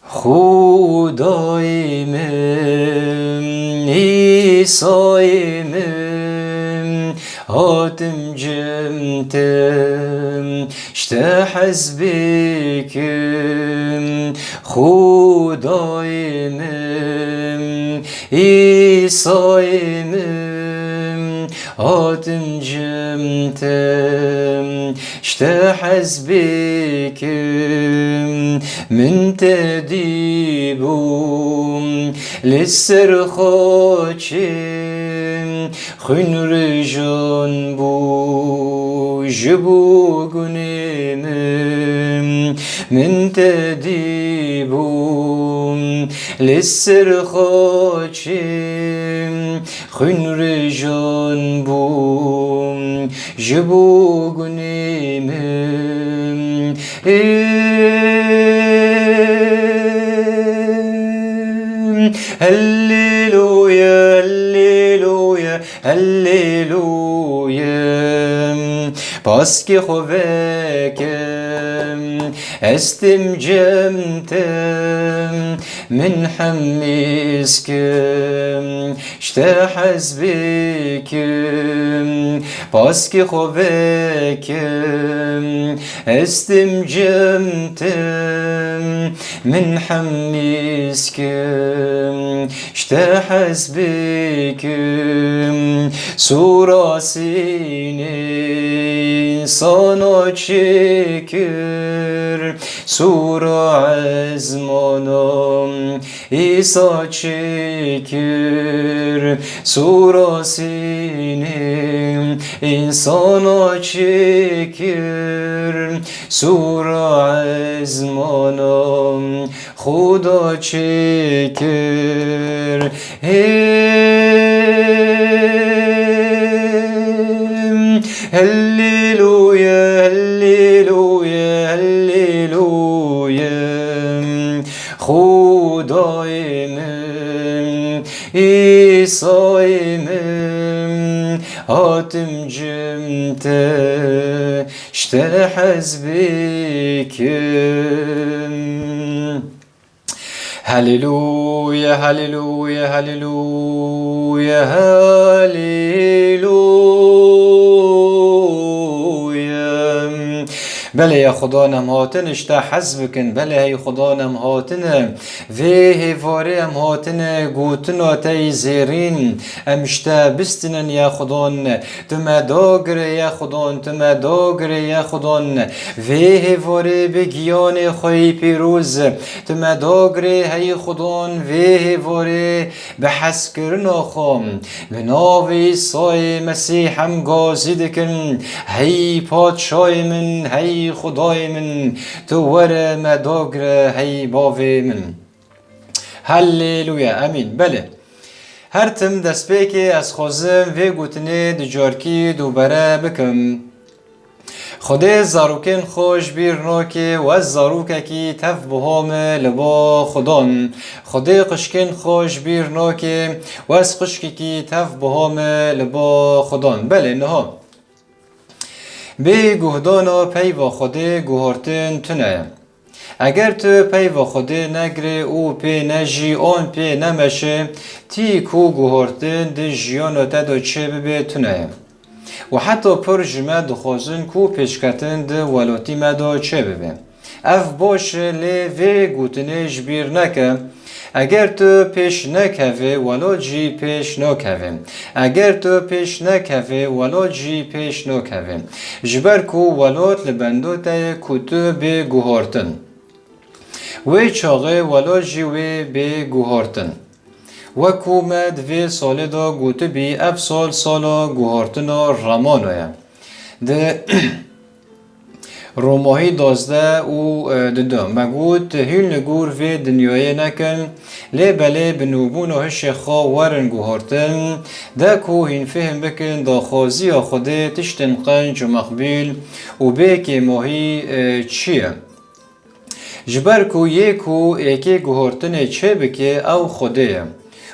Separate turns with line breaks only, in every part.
خدای من عیسی من هاتم جمتم شته حزبکم خدای من عیسی من هاتم جمتم شته حزبكم من تديبهم للسر خاچم خن رجان بو جبو گنیم من تديبهم للسر خاچم خن رجان بو جبو گنیم هللويا هللويا هللويا باسكي خوفكم استم جمتم من حميسكم شتا حزبكم باسكي خوفكم استم جمتم من حميسكم شتا حزبكم سورة سيني صانا شكر سورة عزمانم إيسا شكر سورة سيني إنسانا شكر سورة عزمانم خدا شكر هللويا هللويا هللويا خدای من عیسی من هاتم جمته شته حزبكم هللويا هللويا هللويا هللويا بله یا خدا نم هاتن اشتا حزب کن بله هی خدا نم هاتن و هیواره ام هاتن گوتن آتی زیرین امشتا بستنن یا خدان تم داگره یا خدان تم داگره یا خدان و هیواره بگیان خوی پیروز تم داگره هی خدان و هیواره به حس کرن آخام به ناوی سای مسیح هم گازید کن هی پادشای من هی خدای من تو ور مداگر هی باوی من هللویا امین بله هر تم دست پیکی از خوزم و گوتنه دجارکی دوباره بکم خدا زاروکن خوش بیر ناکه و از زاروکه کی تف بهام لبا خدان خدا قشکن خوش بیر ناکه و از قشکی کی تف بهام لبا خدان بله نها به گهدانا پی و خوده گوهرتن تنه اگر تو پی و خوده نگره او پی نجی آن پی نمشه تی کو گوهرتن ده جیانو تدو چه ببه تنه و حتی پر جمع دخوازن کو پیشکتن ده ولاتی مدا چه ببه اف باشه لی و گوتنه جبیر نکه اگر تو پیش نکوه ولا جی پیش نکوه اگر تو پیش نکوه ولا جی پیش نکوه جبر کو ولات لبندو تای کتو به گوهارتن و چاقه ولا جی و به گوهارتن و کومد و سال دا گوتو بی اف سالا گوهارتن رمانوه ده روماهی دازده او ددم مگود هیل نگور و دنیای نکن لی بله بنوبون و هش خوا ورن گوهارتن ده کو هین فهم بکن دا خوازی خوده تشتن قنج و مقبیل و بیک ماهی چیه جبر کو یکو ایکی گوهارتن چه بکه او خوده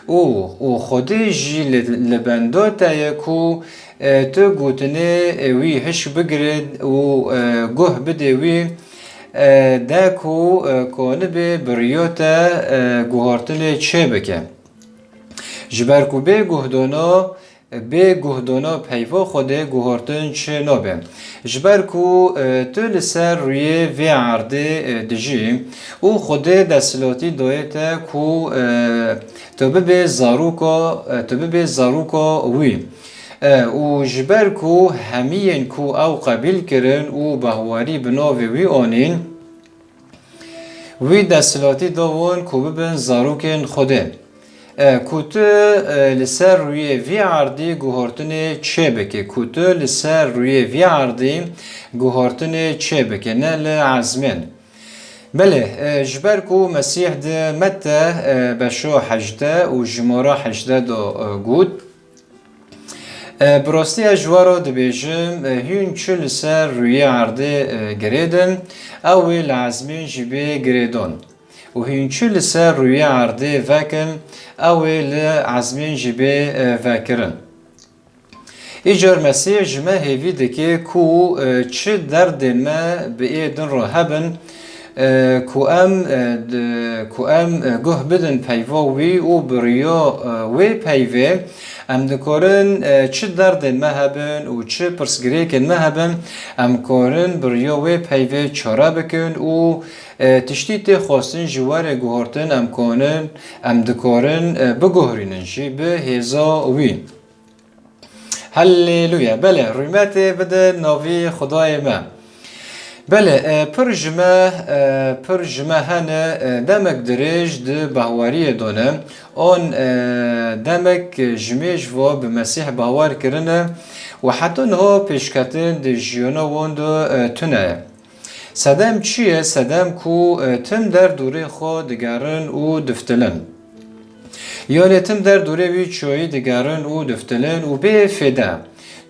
او خوده جی لبندات یکو تو گوتنه وی هش بگرد و گوه بده وی ده کو کنه به بریوتا گوهرتن چه بکه جبر کو به گهدانا پیوا خوده گوهرتن چه نابه جبر کو تو لسر روی وی عرده دجی او خوده دستلاتی دایتا کو تو به زاروکا وی و جبر کو همین کو او قبیل کرن و بهواری بناوی وی آنین وی دستلاتی داون کو ببن زاروکن خوده کوتو لسر روی وی عردی گوهرتن چه بکه کوتو لسر روی وی عردی گوهرتن چه بکه نه لعزمن بله جبر کو مسیح ده متى بشو حجده و جمارا حجده دو گود براستی اجوارا دبیجم هون چل سر روی عرده گریدن او لعزمین جبه گریدون و هون چل سر روی عرده وکن او لعزمین جبه وکرن ایجار مسیح جمع هیوی دکه کو چه دردن ما به ایدن را هبن کو ام گه بدن پیواوی و بریا وی پیوه ام دکارن چه دردن ما هبن و چه پرسگریکن ما هبن ام کارن بریا وی پیوه چاره بکن و تشتیت خواستن جوار گوهرتن ام دکارن بگوهرینن جی به هزا وی هلیلویا بله رحمت بده ناوی خدای ما بله پر جمع هنه دمک درج ده باوری دانه آن دمک جمیش و به مسیح باور کرنه و حتی نه پیشکتن ده جیانا واندو تنه سدم چیه؟ سدم کو تم در دوره خود دگرن و دفتلن یعنی تم در دوره وی چوی دگرن و دفتلن و به فده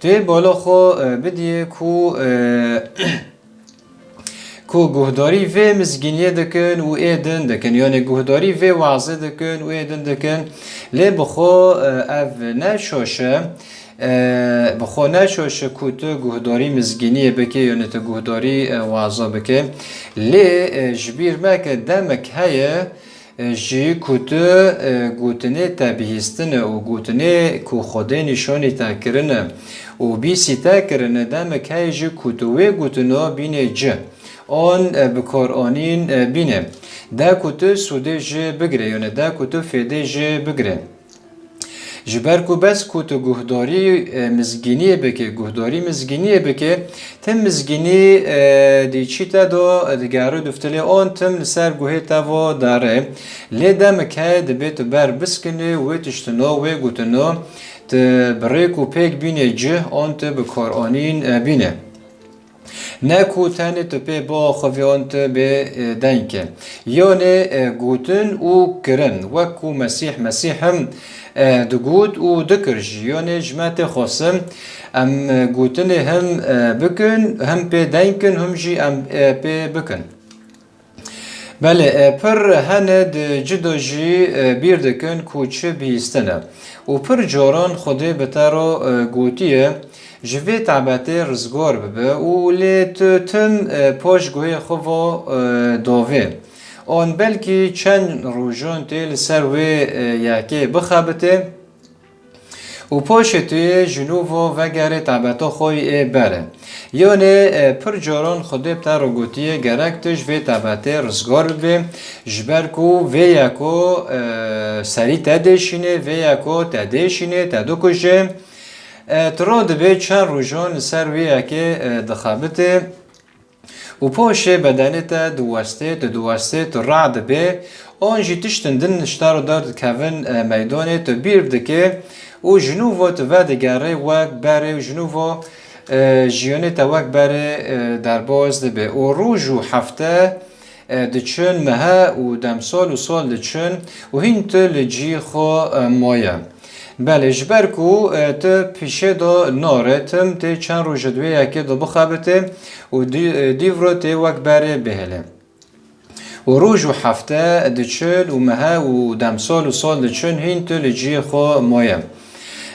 توی بالا خو بدیه کو گهداری و مزگینیه دکن و ایدن دکن یعنی گهداری و وعظه دکن و ایدن دکن لی بخو او نشوشه کو تو گهداری مزگینیه بکه یعنی تو گهداری وعظه بکه لی جبیر مکه دمک هیه جی کوتو گوتنه تبهیستنه و گوتنه کو خوده نشانی تاکرنه و بیسی تاکرنه دمک هیه جی کوتوه گوتنه بینه جه آن بکار آنین بینه ده کتو سوده جه بگره یعنی ده کتو فیده جه بگره جبر کو بس کتو گهداری مزگینیه بکه تم مزگینی دی چی تا دو دگاره دفتلی آن تم لسر گوه تا و داره لی دمک های دبیت بر بسکنه و تشتنا و گوتنا تبریک و پیک بینه جه آن بکار آنین بینه نکو تنه تو پی با خویان تو به دنکه یعنی گوتن و کرن وکو مسیح هم دگود و دکرج یعنی جمعت خاصم ام گوتن هم بکن هم پی دنکن هم جی ام پی بکن بله پر هند جدا جی بیر دکن کوچه بیستنه و پر جاران خوده بتارو گوتیه جوی تعبته رزگار ببه و لی تم پاش گوی خوا داوه آن بلکی چند روزان تیل سر و یکی بخابته و پاش توی جنوب و گره تعبته خوی بره یعنی پر جاران خوده بتا رو گوتیه گرکتش وی تعبته رزگار ببه جبر کو وی یکو سری تدشینه وی یکو تدشینه تدو کشه ترا دبی چند روزان سر وی که دخابته و پاش بدنه تا دوسته تو رعد به آنجی تشتندن نشتار دارد کون میدانه تو بیر دکه و جنوبا تو ودگره وک بره و جنوبا جیانه تا وک بره در باز دبه و روز و هفته دچن مها و دم سال و سال دچن و هین تو لجی خو مایه بله جبر کو تو پیشه دا ناره تم تی چند روز دوی یکی دا بخابته و دیورو تی وک بره بهله و روز و هفته دچن و مها و دم سال و سال دچن هین تو لجی خو مایه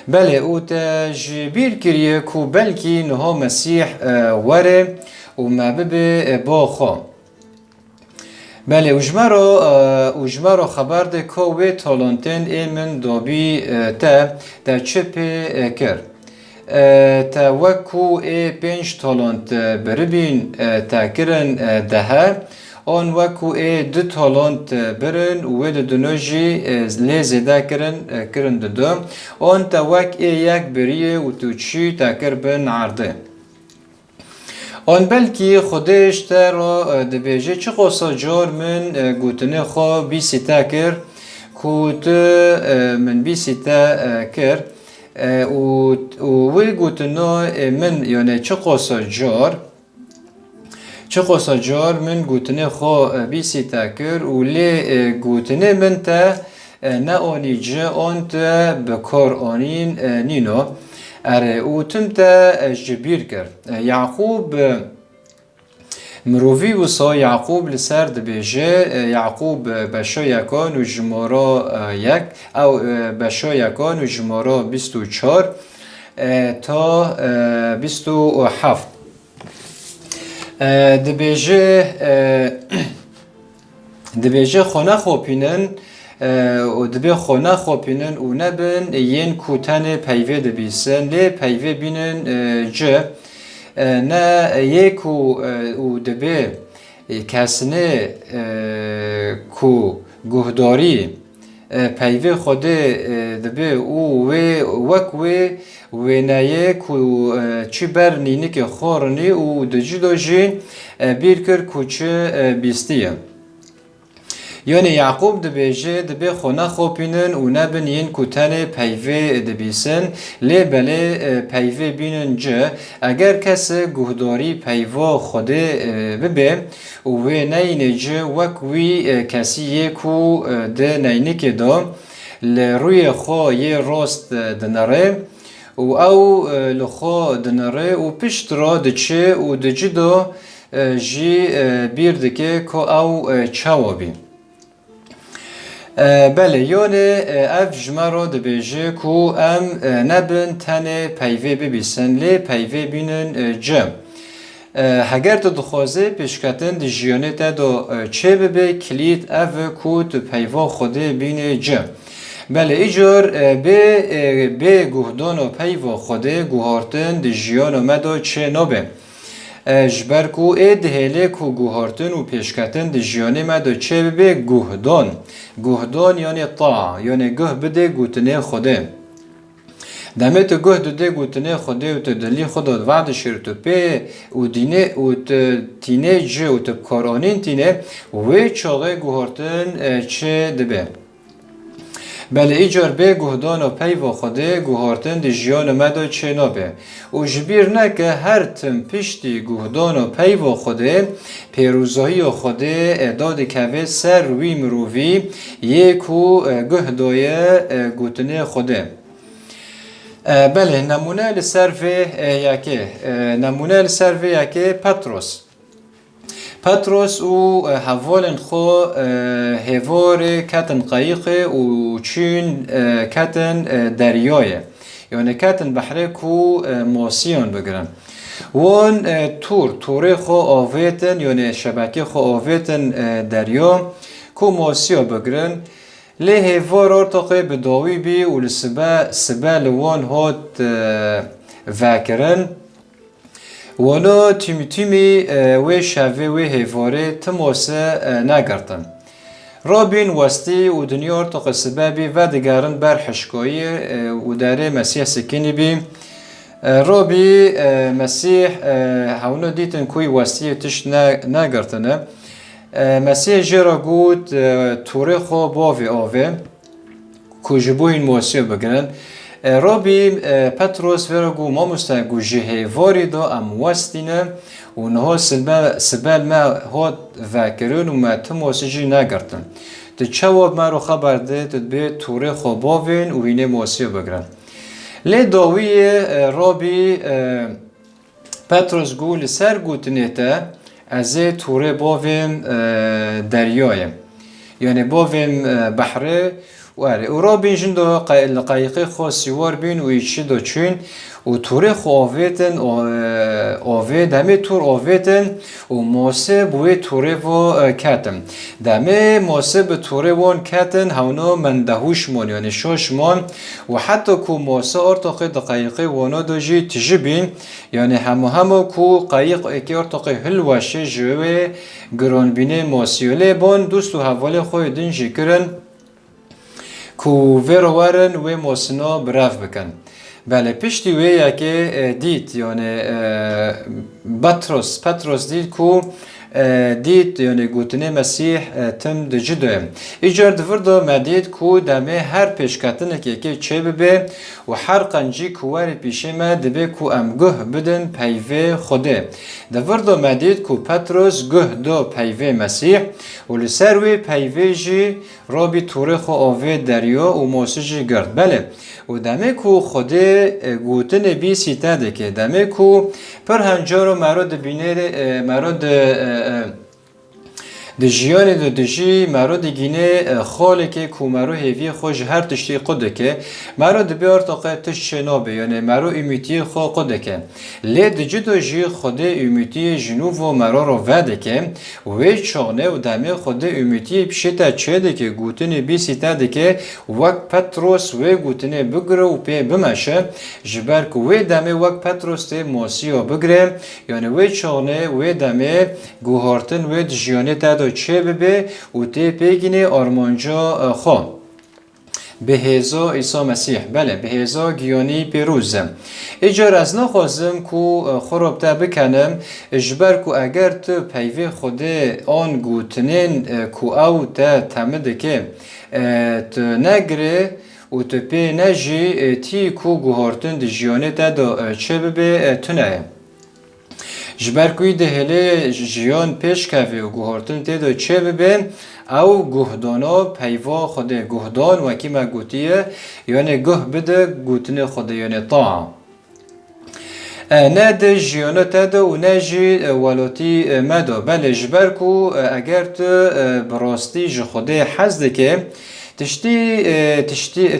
بله او تجبیر کریه کو بلکی نها مسیح وره و مبب با خو بله اجمارو خبر ده که وی تالانتین ایمن دابی تا چپ کر تا وکو ای 5 تالانت بربین تا کرن دهه آن وکو ای 2 تالانت برن و ده دنوژی لیزده کرن دو آن تا وک ای یک بریه و تو چی تا کر بن عرده آن بلکی خودش تا را دبیجه چه قصا جار من گوتنه خواه بی سیتا کر کود من بی سیتا کر و وی گوتنه من یعنی چه قصا جار من گوتنه خواه بی سیتا کر و لی گوتنه من تا نه آنی جه آن تا بکار آنین نینو اره او تم تا جبیر کرد یعقوب مروفی وصا یعقوب لسر دبیجه یعقوب بشا یکان و جمارا یک او بشا یکان و جمارا 24 تا 27 دبیجه خانه خوپینن و دبی خانه خوپینن و نبن ین کوتن پیوه دبیسن لی پیوه بینن جه نه یک و دبی کسنه کو گهداری پیوه خود دبی او وک و نه کو چی بر نینی که خورنی و دجی داجی بیر کر کوچه بیستیه یعنی یعقوب دبیجه دبی خونه خوپینن و نبن ین کوتن پیوه دبیسن لی بله پیوه بینن جه اگر کس گهداری پیوه خوده ببه و نینه جه وکوی کسی یکو ده نینه که دا لروی خواه یه راست دنره و او لخوا دنره و پشت را دچه و دجی دا جی بیردکه که او چاوابی بله یعنی اف جمرا دبیجه کو ام نبن تنه پیوه ببیسن لی پیوه بینن جم هگر تو دخوازه پیشکتن دی جیانه تا دو چه ببه کلید اف کو تو پیوه خوده بینه جم بله ایجار به گهدان و پیوه خوده گوهارتن دی جیانه مدو چه نبه جبر کو دهله کو گوهارتن و پیشکتن دی جیانه مدو چه ببه گهدان یعنی طاع یعنی گه بده گوتنه خوده دمه تو گه دده گوتنه خوده و تو دلی خود وعد شرطو پی و دینه و تینه جه و تو کارانین تینه و چاقه گوهارتن چه دبه بله ایجار به گهدان و پی و خوده گوهارتن دی جیان مدو چه نابه و جبیر نه که هر تم پشتی گهدان و پی و خوده پیروزایی و خوده داد که سر روی مروی یکو گهدای گوتنه خوده بله نمونه لسرف یکه پتروس او حوالن خو هوار کتن قایقه و چین کتن دریایه یعنی کتن بحره کو ماسیان بگرن وان توره خو آویتن یعنی شبکه خو آویتن دریا کو ماسیا بگرن لی هوار ارتقی بداوی بی و لسبه لوان هات وکرن وانا تیمی و شوه و هواره تماسه نگرتن رابین وستی و دنیا ارتقی سببی و دگرن بر حشکایی و داره مسیح سکنی بی رابی مسیح هاونا دیتن کوی وستی تش نگرتنه مسیح جرا گود توره خواه باوی آوه کجبو این موسیقی بگرن رابی پتروس ورگو ما مستقو جهواری دا ام وستینه و نها سبل ما هات وکرون و ما تماسجی نگرتن ده چواب ما رو خبر ده به توره خواه باوین و اینه موسیقی بگرن لی داوی رابی پتروس گو لسر گوتنه تا از توره باویم دریایم یعنی باویم بحره واره و را بینجن دو لقایقی خو سیوار بین و ایچی دو چین و توری خو آویتن آوی دمی تور آویتن و ماسه بوی توری و کتن دمی ماسه به توری وان کتن هونو من دهوش من یعنی شش من و حتی کو ماسه ارتقی دقایقی وانا دو جی تجبین یعنی همو کو قایق اکی ارتقی هلوشه جوه گران بینه ماسیوله بان دوست و حواله خوی دنجی کرن کو ویروارن و ماسنا براف بکن بله پشتی وی یکی دید یعنی پتروس دید کو دید یعنی گوتنه مسیح تم دجدویم ایجار دفردو مدید کو دمه هر پیشکتنه که چه ببه و هر قنجی کواری پیشه ما دبه کو ام گه بدن پیوه خوده دفردو مدید کو پتروس گه دو پیوه مسیح و لسر وی پیوه جی رابی توره خو آوه دریا و موسیجی گرد بله و دمه کو خوده گوتنه بی سیتا ده که دمه کو پر هنجارو مراد بینه مراد دجیان دو دجی مراد گینه خاله که کو مرو هیوی خوش هر تشتی قده که مراد بیار تاقه تشت شنابه یعنی مرو امیتی خو قده که لی دجی دو جی خوده امیتی جنوب و مرا رو وده که وی چانه و دمه خوده امیتی پشتا چه ده که گوتنه بی سیتا ده که وک پتروس وی گوتنه بگره و پی بمشه جبر که وی دمه وک پتروس ده ماسی و بگره یعنی وی چانه وی دمه گوهارتن وی دجیانه تا چه ببه و تی پیگینه آرمانجا خو به هزا عیسی مسیح بله به هزا گیانی پیروزم اجار از نخوازم کو خرابته بکنم اجبر کو اگر تو پیوه خوده آن گوتنین کو او تا تمده که تو نگره و تو پی نجی تی کو گوهارتن دی جیانه تا دا چه ببه تنه جبر کوی دهله جیان پیش کفی و گوهارتن تیدا چه ببین او گهدانا پیوا خوده گهدان وکی ما گوتیه یعنی گه بده گوتن خوده یعنی طاعه نه ده جیانا تادا و نه جی ولاتی مدا بله جبر کو اگر تو براستی جی خوده حزده که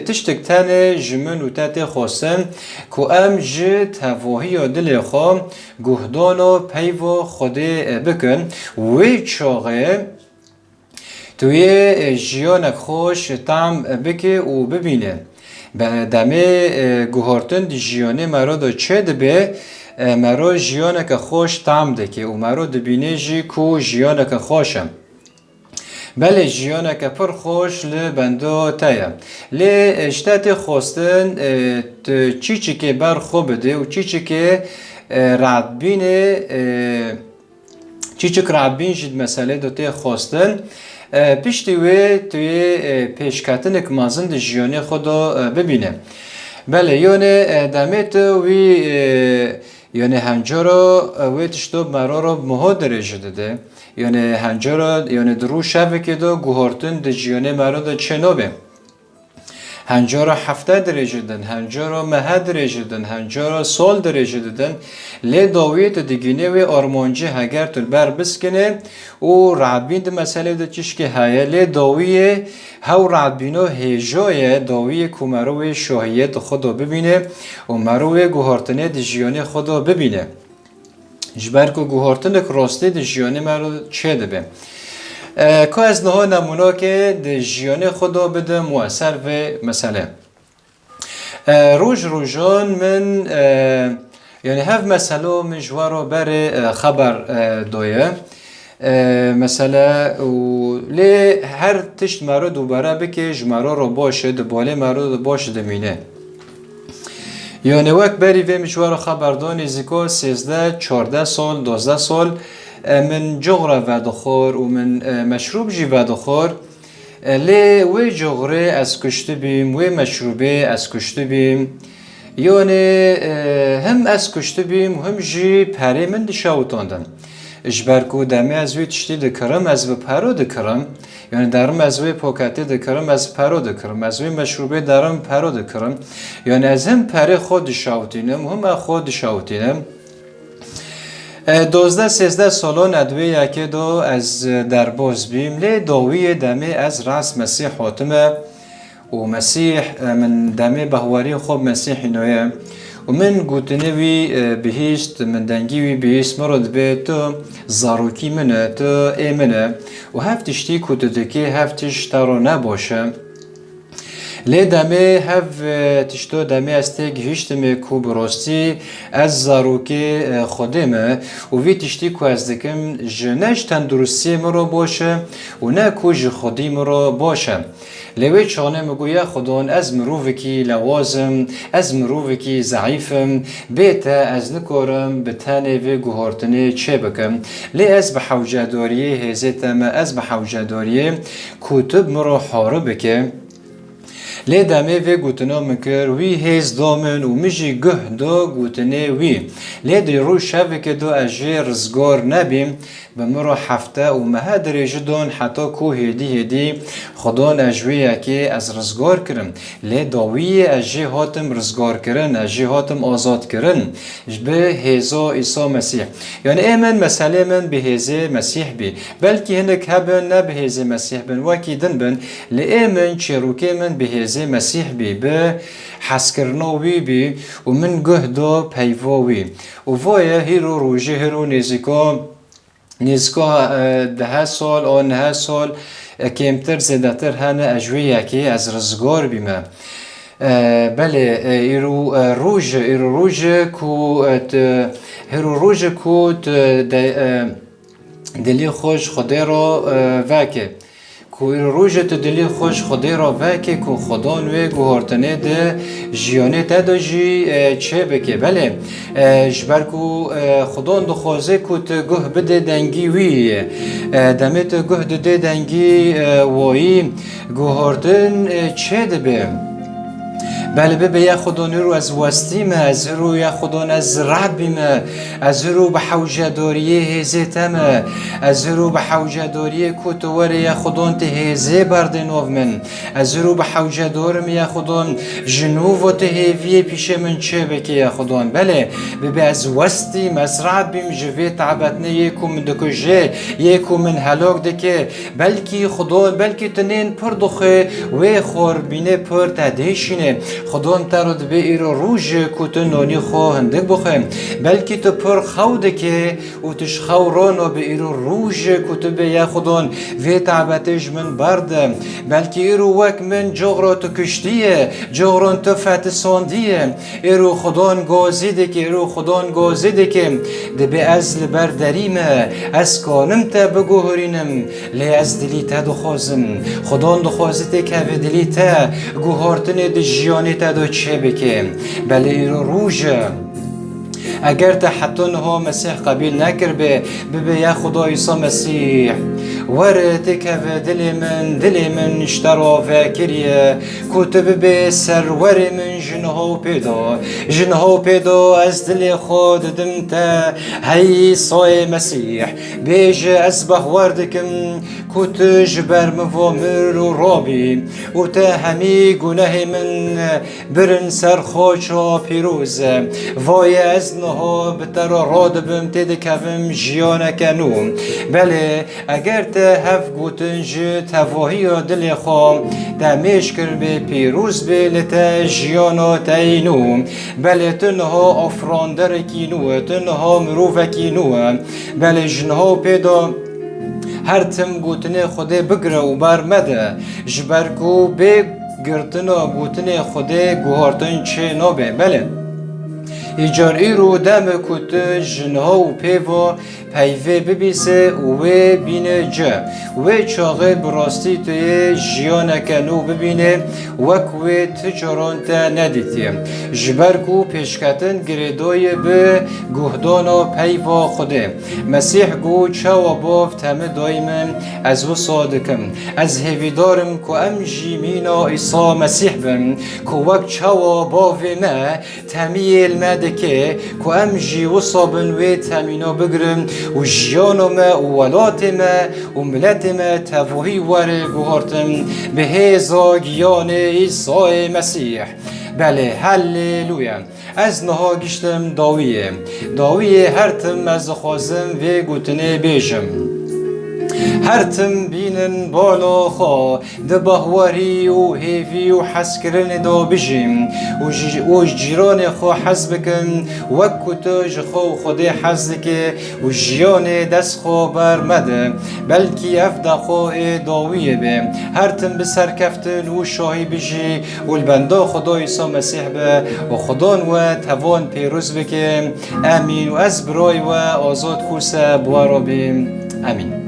تشتک تنه جمن و تات خواستن که ام جه تواهی و دل خوام گهدان و پیو خوده بکن وی چاقه توی جیانک خوش طعم بکه و ببینه دمه گوهارتن دی جیانه مرا دا چه دبه مرا جیانک خوش طعم دکه و مرا دبینه جی کو جیانک خوشم بله جیانه که پر خوش لبندو تایم لی اشتات خواستن چی که بر خوب ده و چی که رعبینه چی که رعبین جد مسئله دو تی خواستن پیشتی وی توی پیشکتن که مازن ده جیانه خودو ببینه بله یعنی دمیت وی یعنی هنجارا وی تشتو مرا رو مها درجه داده یعنی هنجارا یعنی درو شبه که دو گوهارتن ده جیانه مرا ده چنابه هنجارا 7 درجه دن هنجارا 10 درجه دن هنجارا سال درجه دن لی داویت دیگینه و آرمانجی هگر تل بر بسکنه و رعبین ده مسئله ده چیش که هایه لی داویه هاو رعبینو هیجایه داویه که مروه شاهیت خدا ببینه و مروه گوهارتنه ده جیانه خدا ببینه جبر که گوهارتنه که راسته ده جیانه مرو چه ده که از نها نمونه که ده جیانه خدا بده مؤثر و مسئله روزان من یعنی هف مسئله مجوارو بر خبر دایه مثلا لی هر تشت مرا دوباره بکه جمرا رو باشه ده باله مرا رو باشه دمینه یعنی وقت بری و مجوارو خبردان زیکا 13 14 سال 12 سال من جغره ودخور و من مشروب جی ودخور لی وی جغره از کشته بیم وی مشروبه از کشته بیم یعنی هم از کشته بیم هم جی پره من دی شاوتاندن اجبر کو دمی از وی تشتی دکرم از وی پرو دکرم یعنی درم از وی پاکتی دکرم از پرو دکرم از وی مشروبه درم پرو دکرم یعنی از هم پره خود شاوتینم هم خود شاوتینم 12-13 سالان ادوی یکی دو از درباز بیم لی داوی دمی از رأس مسیح حاتمه ومسيح من دمي بهواري خوب مسيح نويا ومن قوتنوي بهيشت من دنجيوي بهيشت مرد بيتو زاروكي منه تو ايمنه وهفتشتي كوتتكي هفتش تارو نباشه لی دمی هف تشتو دمی استگ هیچتمی کو براستی از زاروکی خودمه و وی تشتی کو از دکم جنش تندرستی مرا باشه و نه کو خودی مرا باشه لیوی چانه مگویا خودان از مروفکی لوازم از مروفکی ضعیفم بیتا از نکارم به تنه و گوهارتنه چه بکم لی از به حوجداریه هزیتم از به حوجداریه کتب مرا حاره بکم لی دمه و گوتنا مکر وی هیز دامن و میجی گه دا گوتنه وی لی دی رو شوه که دو اجی رزگار نبیم به مرا هفته و مها درجه دان حتی کو هدی خدان اجویه که از رزگار کرن لی داوی اجی هاتم رزگار کرن اجی هاتم آزاد کرن به هیزا عیسی مسیح یعنی ایمن مسئله من به هیزه مسیح بی بلکه هنک هبن نه به هیزه مسیح بن وکی دن بن لی ایمن چیروکه من به هیزه مسیح بی به حسکرناوی بی و من گهدا پیواوی و وای هیرو روژه هیرو نزگاه 10 سال و 9 سال کمتر زیادتر هنه اجویه که از رزگار بیمه بله ایرو روژ کو دلی خوش خدا را وکه کوی روز دلی خوش خدا را وکی کو خدان و گوهرتنه ده جیانه تداجی چه بکه بله جبر کو خدان دو خوازه کو گه بده دنگی وی دمت گه ده دنگی وایی گوهرتن چه ده بله به یا خدانی رو از وستیم از رو یا خدان از ربیم از رو به حوجداریه هزیتم از رو به حوجداریه کتوار یا خدان ته هزی بردنوف من از رو به حوجدارم یا خدان جنوب ته هیوی پیش من چه بکی یا خدان بله به از وستیم از ربیم جوی تعبتنه یکو من دکجه یکو من هلاک دکه بلکی خدان بلکی تنین پردخه و خور بینه پر تدهشینه خدام ترد به ایرو روز کتن نانی خو هندک بخم بلکی تو پر خوده که و تش خورانو به ایرو روز کتب یا خدان و تعبتش من بردم بلکی ایرو وک من جغرا تو کشتیه جغران تو فتساندیه ایرو خدان گازیده که ایرو خدان گازیده که ده به ازل بردریمه از کانم تا بگوهرینم لی از دلی تا دخوازم خدان دخوازیده که و دلی تا گوهارتنه ده جیانه تا دو چه بکه بله ایرو روژه اگر تا حتی نها مسیح قبیل نکر به یا خدا عیسی مسیح ورد که و دل من اشترا و کریه کتب به سرور من جنها پیدا از دل خود دم تا هی سای مسیح بیج از بخورد کم کت جبر موامر و رابی و تا همی گناه من برن سر خوچا پیروز وای از نها بتر راد بم تید کفم جیانه کنوم بله اگر تا هف گوتن جه تواهی دل خوام دمیش کر به پیروز به لتا جیانا تینوم بله تنها افراندر کینوه تنها مروف کینوه بله جنها پیدا هر تم گوتنه خوده بگره و برمده جبرگو بگرتنا گوتنه خوده گوهارتن چه نابه بله ایجاری رو دم کت جنها و پیوا پیوه ببیسه و بینه جه و چاقه براستی توی جیانه کنو ببینه وکوی تجاران تا ندیتیم جبرگو پیشکتن گریدای به گهدانا پیوا خوده مسیح گو چاوا باف تمه دایمم از و صادقم از هیویدارم که ام جیمینا عیسی مسیح بم که وک چاوا باف ما تمیل مدکه که ام جی و صابن و تمینا بگرم و جیانو ما و ولات ما و ملت ما تفوهی وره گوهارتم به هیزا گیان عیسی مسیح بله هللویا از نها گشتم داویه هر تم از خوازم و گوتنه بیجم هر تم بینن بالا خو ده بهواری و هیوی و حس کرن دو بجیم و جیران خو حس بکن وکو تو جخو خودی حس که و جیان دست خو برمده بلکی افدا خو داویه به هر تم بسر کفتن و شاهی بجی و البندا خدا عیسی مسیح به و خدا و توان پیروز بکن امین و از برای و آزاد کوسه بوارا بیم امین